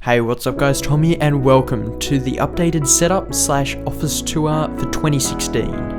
Hey, what's up guys, Tom here and welcome to the updated setup / office tour for 2016.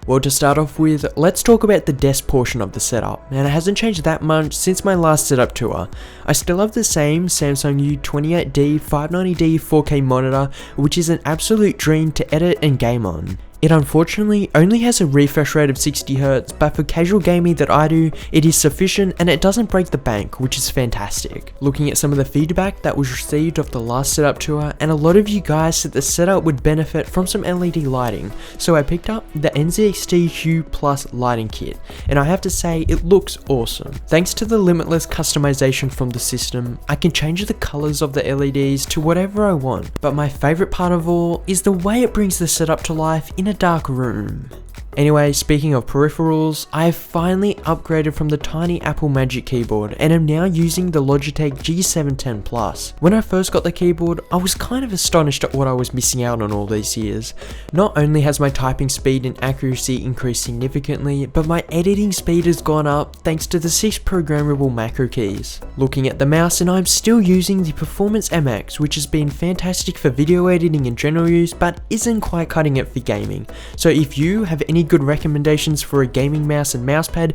Well, to start off with, let's talk about the desk portion of the setup, and it hasn't changed that much since my last setup tour. I still have the same Samsung U28D 590D 4K monitor, which is an absolute dream to edit and game on. It unfortunately only has a refresh rate of 60Hz, but for casual gaming that I do, it is sufficient and it doesn't break the bank, which is fantastic. Looking at some of the feedback that was received off the last setup tour, and a lot of you guys said the setup would benefit from some LED lighting, so I picked up the NZXT Hue Plus lighting kit, and I have to say it looks awesome. Thanks to the limitless customization from the system, I can change the colors of the LEDs to whatever I want, but my favorite part of all is the way it brings the setup to life in a dark room. Anyway, speaking of peripherals, I have finally upgraded from the tiny Apple Magic keyboard and am now using the Logitech G710 Plus. When I first got the keyboard, I was kind of astonished at what I was missing out on all these years. Not only has my typing speed and accuracy increased significantly, but my editing speed has gone up thanks to the 6 programmable macro keys. Looking at the mouse, and I'm still using the Performance MX, which has been fantastic for video editing and general use, but isn't quite cutting it for gaming. So if you have any good recommendations for a gaming mouse and mousepad,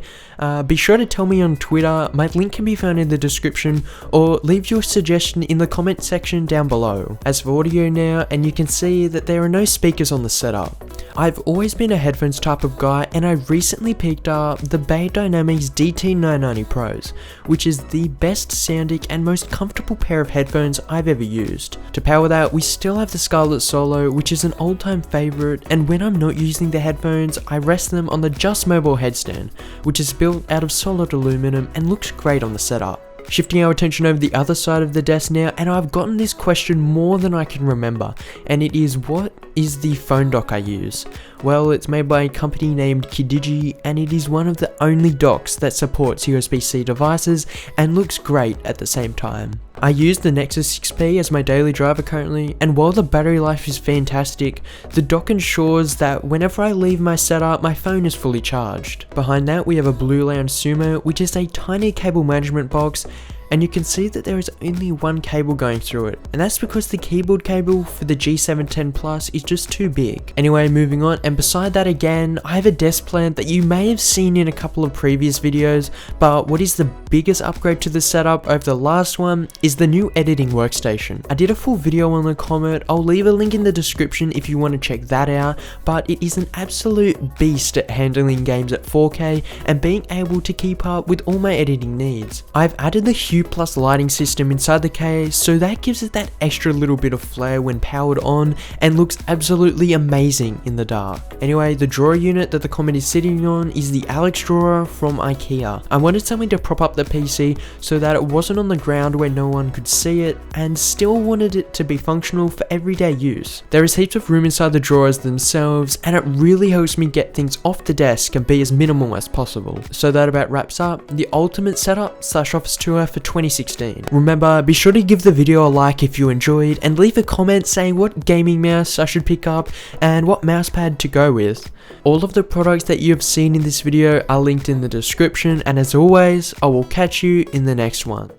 be sure to tell me on Twitter. My link can be found in the description, or leave your suggestion in the comment section down below. As for audio now, and you can see that there are no speakers on the setup. I've always been a headphones type of guy, and I recently picked up the Beme Dynamics DT990 Pros, which is the best sounding and most comfortable pair of headphones I've ever used. To power that, we still have the Scarlett Solo, which is an all-time favorite, and when I'm not using the headphones, I rest them on the Just Mobile headstand, which is built out of solid aluminum and looks great on the setup. Shifting our attention over the other side of the desk now, and I've gotten this question more than I can remember, and it is, what is the phone dock I use? Well, it's made by a company named Kidigi, and it is one of the only docks that supports USB-C devices and looks great at the same time. I use the Nexus 6P as my daily driver currently, and while the battery life is fantastic, the dock ensures that whenever I leave my setup, my phone is fully charged. Behind that, we have a Blue Lounge Sumo, which is a tiny cable management box, and you can see that there is only one cable going through it, and that's because the keyboard cable for the G710 Plus is just too big. Anyway, moving on, and beside that again, I have a desk plant that you may have seen in a couple of previous videos, but what is the biggest upgrade to the setup over the last one is the new editing workstation. I did a full video on the Comet, I'll leave a link in the description if you want to check that out, but it is an absolute beast at handling games at 4K and being able to keep up with all my editing needs. I've added the Hue Plus lighting system inside the case, so that gives it that extra little bit of flair when powered on and looks absolutely amazing in the dark. Anyway, the drawer unit that the Comet is sitting on is the Alex drawer from IKEA. I wanted something to prop up the PC so that it wasn't on the ground where no one could see it, and still wanted it to be functional for everyday use. There is heaps of room inside the drawers themselves, and it really helps me get things off the desk and be as minimal as possible. So that about wraps up the ultimate setup / office tour for 2016. Remember, be sure to give the video a like if you enjoyed, and leave a comment saying what gaming mouse I should pick up and what mousepad to go with. All of the products that you have seen in this video are linked in the description, and as always, I will catch you in the next one.